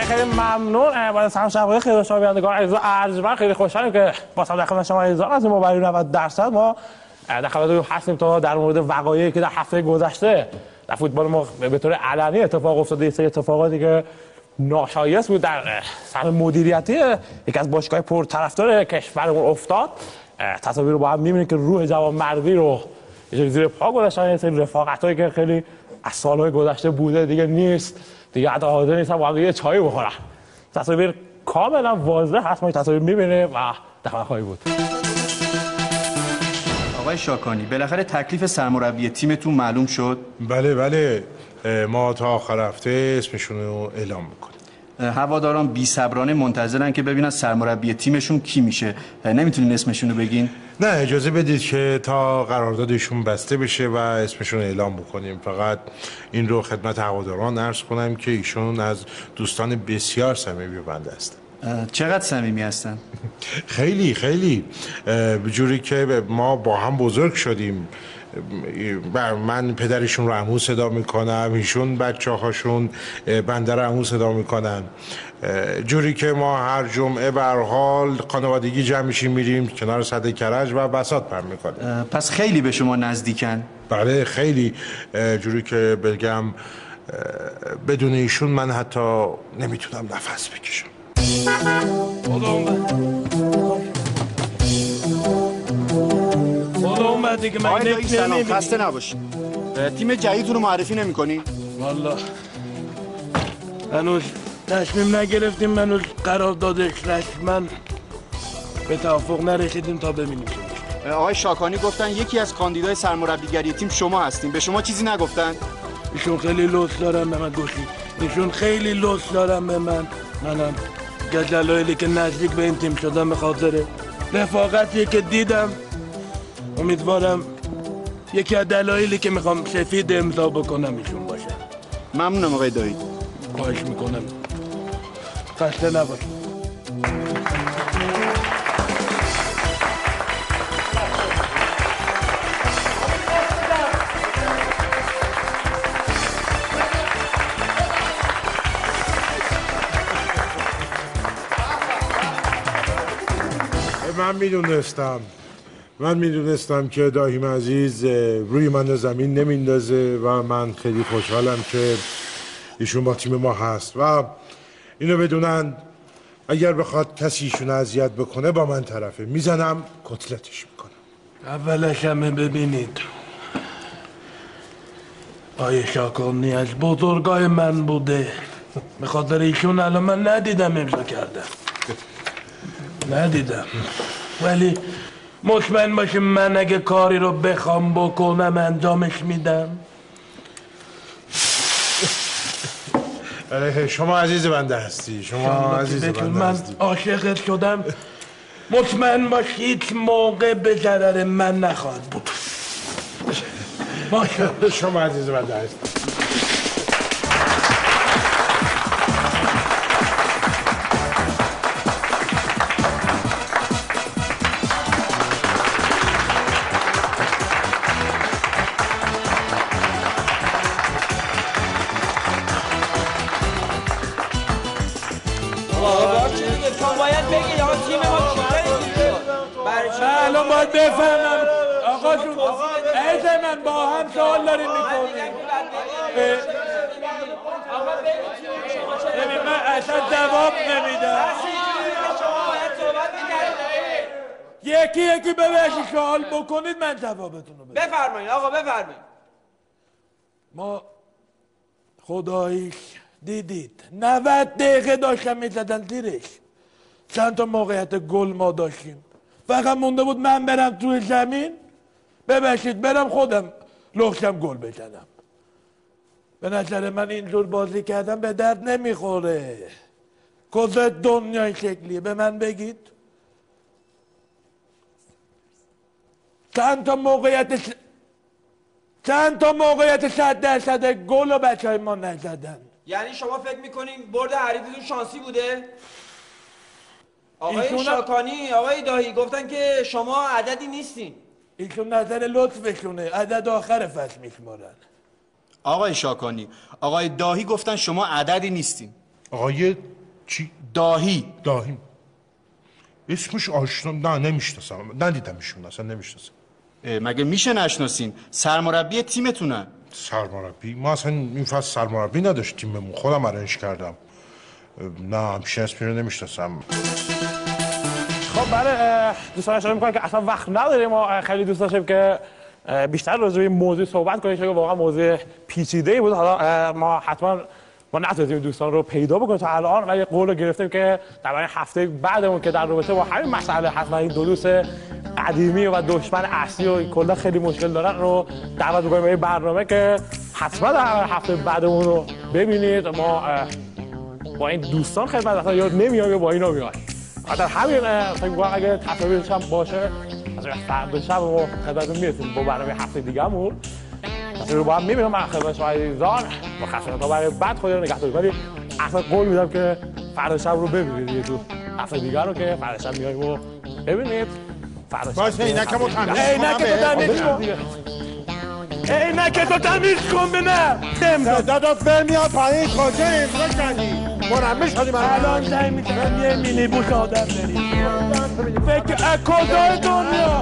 خیلی ممنون. با سلام شب خیلی شما بینندگان عزیز و ارجمند، خیلی خوشحالم که با در خدمت شما عزیزان از مبارک 90% ما در خدمت هستیم تا در مورد وقایعی که در هفته گذشته در فوتبال ما به طور علنی اتفاق افتاده، سری اتفاقاتی که ناشایست بود در سهم مدیریتی یکی از باشگاه پرطرفدار کشورمون افتاد. تصاویر رو با هم می‌بینید که روح جوانمردی رو زیر پا گذاشتن. این سری رفاقتایی که خیلی از سال‌های گذشته بوده دیگه نیست، دیگه حتی حاضر نیستن با هم یه چای بخورن. تصاویر کاملا واضح هست، ما این تصاویر می‌بینیم و دفعه خواهی بود. آقای شاکانی، بالاخره تکلیف سرمربی تیمتون معلوم شد؟ بله ما تا آخر هفته اسمشون رو اعلام میکنیم. هواداران بی‌صبرانه منتظرن که ببینن سرمربی تیمشون کی میشه. نمیتونین اسمشون رو بگین؟ نه، اجازه بدید که تا قراردادشون بسته بشه و اسمشون رو اعلام بکنیم. فقط این رو خدمت هواداران عرض کنم که ایشون از دوستان بسیار صمیمی بنده هستن. چقدر صمیمی هستن؟ خیلی به جوری که ما با هم بزرگ شدیم. من پدرشون رو عمو صدا میکنم، ایشون بچه هاشون بنده رو عمو صدا میکنن، جوری که ما هر جمعه به هر حال خانوادگی جمع میشیم میریم کنار سد کرج و بساط پرم میکنیم. پس خیلی به شما نزدیکن؟ بله خیلی، جوری که بگم بدون ایشون من حتی نمیتونم نفس بکشم. آقای سلام، خسته نباشید. تیم جدیدتون رو معرفی نمی‌کنی؟ والا هنوز تصمیم نگرفتیم، هنوز قراردادش رسما به توافق نرسیدیم تا ببینیم. آقای شاکانی گفتن یکی از کاندیدای سرمربیگری تیم شما هستین، به شما چیزی نگفتن؟ ایشون خیلی لطف دارن به من گوشی، ایشون خیلی لطف دارن به من. منم از دلایلی که نزدیک به این تیم شدم به خاطر رفاقتی که دیدم، امیدوارم یکی از دلایلی که میخوام سفید امضا بکنم ایشون باشه. ممنونم آقای دایی. خواهش میکنم، خسته نباش. من میدونستم که داییم عزیز روی من زمین نمیندازه و من خیلی خوشحالم که ایشون با تیم ما هست و اینو بدونن اگر بخواد کسی ایشون اذیت بکنه با من طرفه، میزنم کتلتش میکنم. اولش همه ببینید آیه شاکانی از بزرگای من بوده، به خاطر ایشون الان من ندیدم امضا کردم، ندیدم، ولی مطمئن باشیم من اگه کاری رو بخوام بکنم انجامش میدم. شما عزیز بنده هستی، شما عزیز بنده هستی. من عاشقت شدم، مطمئن باش هیچ موقع به ضرر من نخواهد بود. ماشاءالله شما عزیز بنده هستی. الان باید بفهمم آقا جون، عیز من با هم سوال داریم میکنیم. ببین من اصلا جواب نمیدم، یکی ببخشید سوال بکنید من جوابتون رو بدم. بفرمایید آقا بفرمایید. ما خداییش دیدید 90 دقیقه داشتم میزدن زیرش، چند تا موقعیت گل ما داشتیم، فقط مونده بود من برم توی زمین ببخشید برم خودم لخشم گل بزنم. به نظر من اینجور بازی کردم به درد نمیخوره. کجا دنیای شکلیه به من بگید؟ چند تا موقعیت 100% گل و بچه های ما نزدن. یعنی شما فکر میکنین برد حریفتون شانسی بوده؟ آقای شاکانی، آقای داهی گفتن که شما عددی نیستین. ایشون نظر لطفشونه، عدد آخر فصل میشمارن. آقای شاکانی، آقای داهی گفتن شما عددی نیستین. آقای چی؟ داهی. داهی. اسمش آشنا نه نمیشناسم، ندیدم ایشون، اصلا نمیشناسم. مگه میشه نشناسین؟ سرمربی تیمتونن. سرمربی؟ ما اصلا این فصل سرمربی نداشت تیممون، خودم ارنج کردم. نه همچین اسمی رو نمیشناسم. خب بله دوستان اشاره میکنم که اصلا وقت نداریم. ما خیلی دوست داشتیم که بیشتر راجع به این موضوع صحبت کنیم چون واقعا موضوع پیچیده‌ای بود. حالا ما حتما نتونستیم دوستان رو پیدا بکنیم تا الان، ولی قول رو گرفتیم که در هفته بعدمون که در رابطه با همین مسئله حتما این دو دوست قدیمی و دشمن اصلی و کلا خیلی مشکل دارن رو دعوت می‌کنیم به این برنامه که حتما در هفته بعدمون رو ببینید. ما با این دوستان خدمت اصلا یاد نمیایم یا با اینا میایم. در همین فکر می‌کنم اگه تصاویرش هم باشه از فردا شب ما خدمتتون میرسیم با برنامه هفته دیگه‌مون. تصاویر رو با هم می‌بینیم. من خدمت شما عزیزان با خدمت تا برای بعد خودتون نگه دارید، ولی اصلا قول میدم که فردا شب رو ببینید یه تو هفته دیگه رو که فردا شب میایم و ببینید. فردا شب باشه اینکمو تمیز عینک تو تمیز کن به من. دادات برمیاد پایین کجا امضا کردی؟ مرمه شدیم الان زنگ می‌زنم یه مینی بوس آدم بریم. فکر کجای دنیا